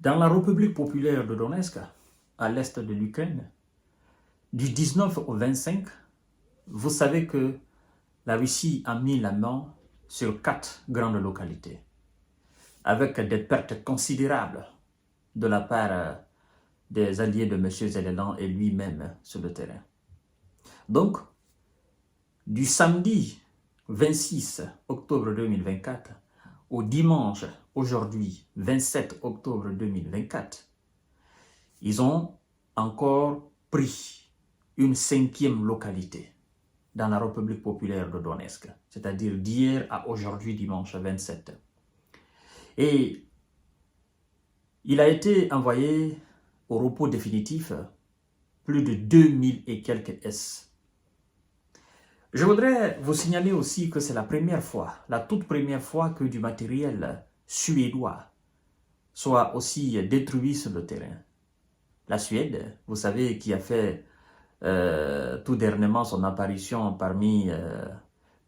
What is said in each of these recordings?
Dans la République populaire de Donetsk, à l'est de l'Ukraine, du 19 au 25, vous savez que la Russie a mis la main sur 4 grandes localités, avec des pertes considérables de la part des alliés de M. Zelensky et lui-même sur le terrain. Donc, du samedi 26 octobre 2024 au dimanche, aujourd'hui 27 octobre 2024, ils ont encore pris une 5e localité dans la République populaire de Donetsk, c'est-à-dire d'hier à aujourd'hui dimanche 27. Et il a été envoyé au repos définitif plus de 2000 et quelques S. Je voudrais vous signaler aussi que c'est la première fois, la toute première fois que du matériel suédois soit aussi détruit sur le terrain. La Suède, vous savez, qui a fait tout dernièrement son apparition parmi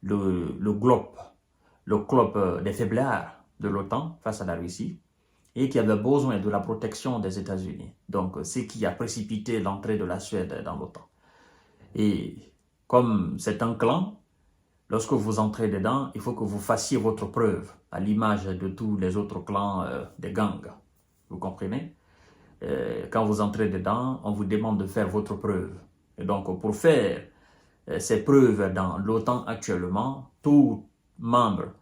le club des faiblards de l'OTAN face à la Russie, et qui avait besoin de la protection des États-Unis. Donc, c'est qui a précipité l'entrée de la Suède dans l'OTAN. Et comme c'est un clan, lorsque vous entrez dedans, il faut que vous fassiez votre preuve, à l'image de tous les autres clans des gangs. Vous comprenez? Quand vous entrez dedans, on vous demande de faire votre preuve. Et donc, pour faire ces preuves dans l'OTAN actuellement, tout membre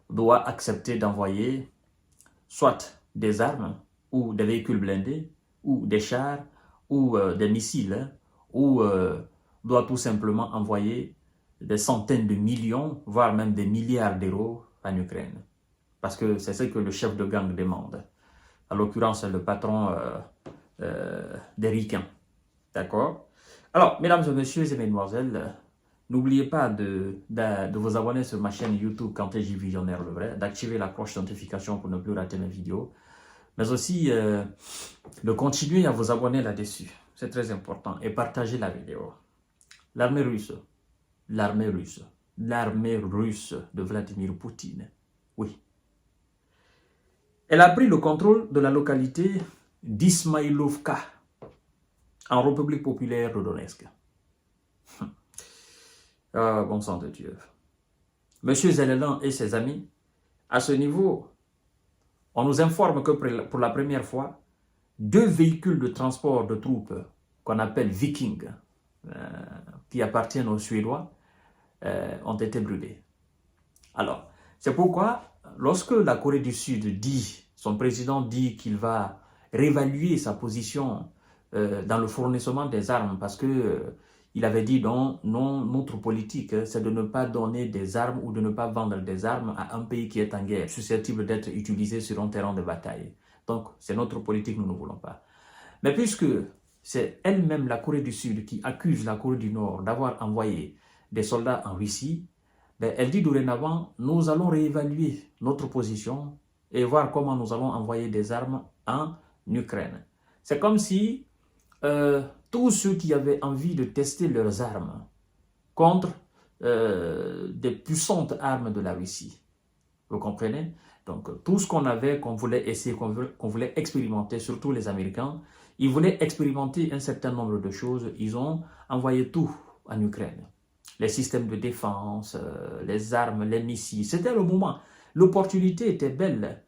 doit accepter d'envoyer soit des armes, ou des véhicules blindés, ou des chars, ou des missiles, ou doit tout simplement envoyer des centaines de millions, voire même des milliards d'euros en Ukraine. Parce que c'est ce que le chef de gang demande. En l'occurrence, le patron des ricains. D'accord? Alors, mesdames et messieurs et mesdemoiselles, n'oubliez pas de vous abonner sur ma chaîne YouTube Kanteji Visionnaire le vrai, d'activer la cloche de notification pour ne plus rater mes vidéos, mais aussi de continuer à vous abonner là-dessus. C'est très important. Et partager la vidéo. L'armée russe de Vladimir Poutine, oui. Elle a pris le contrôle de la localité d'Ismaïlovka, en République populaire de Donetsk. Ah, bon sang de Dieu. Monsieur Zelensky et ses amis, à ce niveau, on nous informe que pour la première fois, 2 véhicules de transport de troupes qu'on appelle Viking, qui appartiennent aux Suédois, ont été brûlés. Alors, c'est pourquoi, lorsque la Corée du Sud dit, son président dit qu'il va réévaluer sa position dans le fournissement des armes, parce que il avait dit non, notre politique, c'est de ne pas donner des armes ou de ne pas vendre des armes à un pays qui est en guerre, susceptible d'être utilisé sur un terrain de bataille. Donc, c'est notre politique, nous ne voulons pas. Mais puisque c'est elle-même, la Corée du Sud, qui accuse la Corée du Nord d'avoir envoyé des soldats en Russie, ben, elle dit dorénavant, nous allons réévaluer notre position et voir comment nous allons envoyer des armes en Ukraine. C'est comme si tous ceux qui avaient envie de tester leurs armes contre des puissantes armes de la Russie, vous comprenez? Donc tout ce qu'on avait, qu'on voulait essayer, qu'on voulait expérimenter, surtout les Américains, ils voulaient expérimenter un certain nombre de choses, ils ont envoyé tout en Ukraine. Les systèmes de défense, les armes, les missiles, c'était le moment. L'opportunité était belle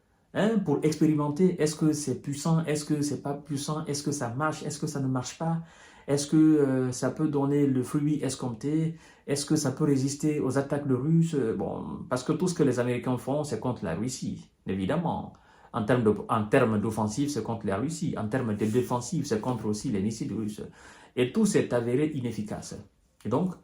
pour expérimenter, est-ce que c'est puissant, est-ce que c'est pas puissant, est-ce que ça marche, est-ce que ça ne marche pas, est-ce que ça peut donner le fruit escompté, est-ce que ça peut résister aux attaques de Russes? Bon, parce que tout ce que les Américains font, c'est contre la Russie, évidemment. En termes d'offensive, c'est contre la Russie. En termes de défensive, c'est contre aussi les missiles russes. Et tout s'est avéré inefficace. Et donc,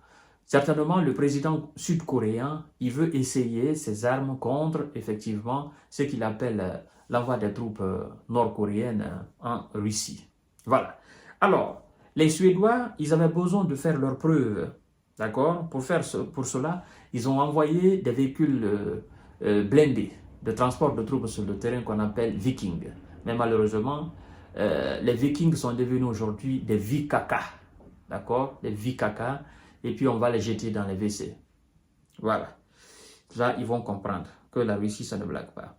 certainement, le président sud-coréen, il veut essayer ses armes contre, effectivement, ce qu'il appelle l'envoi des troupes nord-coréennes en Russie. Voilà. Alors, les Suédois, ils avaient besoin de faire leurs preuves, d'accord? Pour cela, ils ont envoyé des véhicules blindés de transport de troupes sur le terrain qu'on appelle Viking. Mais malheureusement, les Vikings sont devenus aujourd'hui des VKK, d'accord? Des VKK. Et puis on va les jeter dans les WC. Voilà. Là, ils vont comprendre que la Russie, ça ne blague pas.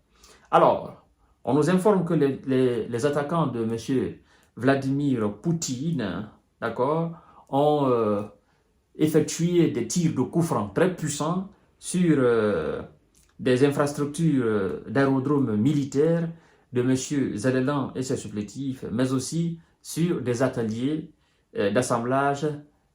Alors, On nous informe que les attaquants de M. Vladimir Poutine, d'accord, ont effectué des tirs de coups francs très puissants sur des infrastructures d'aérodromes militaires de M. Zelenko et ses supplétifs, mais aussi sur des ateliers d'assemblage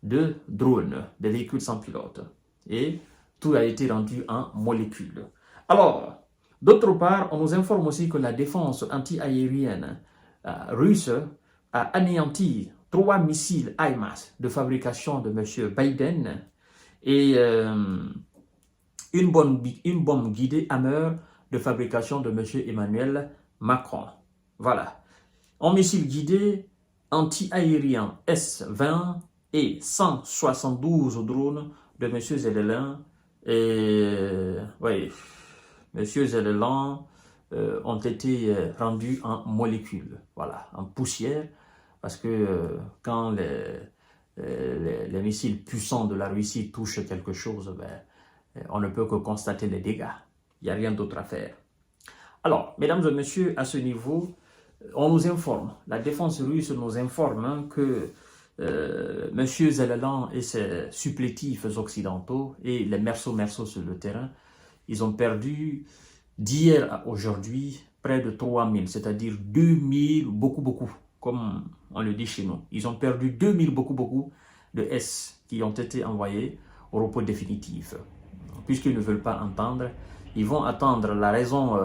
de drones, des véhicules sans pilote. Et tout a été rendu en molécules. Alors, d'autre part, on nous informe aussi que la défense anti-aérienne russe a anéanti 3 missiles HIMARS de fabrication de M. Biden et une bombe guidée Hammer de fabrication de M. Emmanuel Macron. Voilà. En missile guidé anti-aérien S-20 et 172 drones de M. Zelenko. Et oui, M. Zelenko ont été rendus en molécules, voilà, en poussière, parce que quand les missiles puissants de la Russie touchent quelque chose, ben, on ne peut que constater les dégâts. Il n'y a rien d'autre à faire. Alors, mesdames et messieurs, à ce niveau, on nous informe, la défense russe nous informe que M. Zelenko et ses supplétifs occidentaux et les mercenaires sur le terrain, ils ont perdu d'hier à aujourd'hui près de 3000, c'est-à-dire 2000, beaucoup, comme on le dit chez nous. Ils ont perdu 2000, beaucoup de S qui ont été envoyés au repos définitif. Puisqu'ils ne veulent pas entendre, ils vont attendre la raison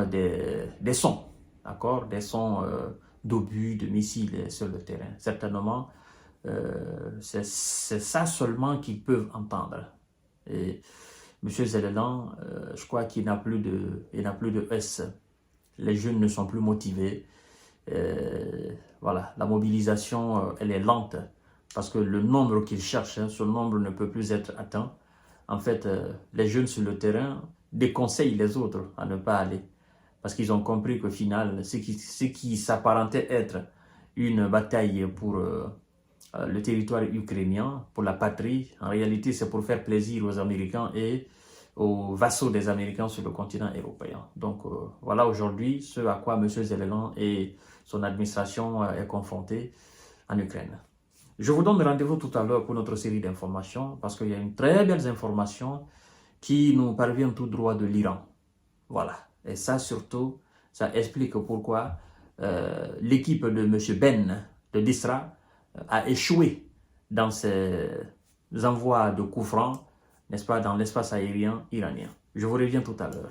des sons, d'accord, des sons d'obus, de missiles sur le terrain. Certainement, c'est ça seulement qu'ils peuvent entendre. Et M. Zelenko, je crois qu'il n'a plus de S. Les jeunes ne sont plus motivés. Voilà, la mobilisation, elle est lente parce que le nombre qu'ils cherchent, ce nombre ne peut plus être atteint. En fait, les jeunes sur le terrain déconseillent les autres à ne pas aller parce qu'ils ont compris qu'au final, ce qui s'apparentait être une bataille pour le territoire ukrainien, pour la patrie, en réalité, c'est pour faire plaisir aux Américains et aux vassaux des Américains sur le continent européen. Donc, voilà aujourd'hui ce à quoi M. Zelenko et son administration est confronté en Ukraine. Je vous donne rendez-vous tout à l'heure pour notre série d'informations parce qu'il y a une très belle information qui nous parvient tout droit de l'Iran. Voilà. Et ça, surtout, ça explique pourquoi l'équipe de M. Ben de l'ISRA a échoué dans ses envois de coups francs, n'est-ce pas, dans l'espace aérien iranien. Je vous reviens tout à l'heure.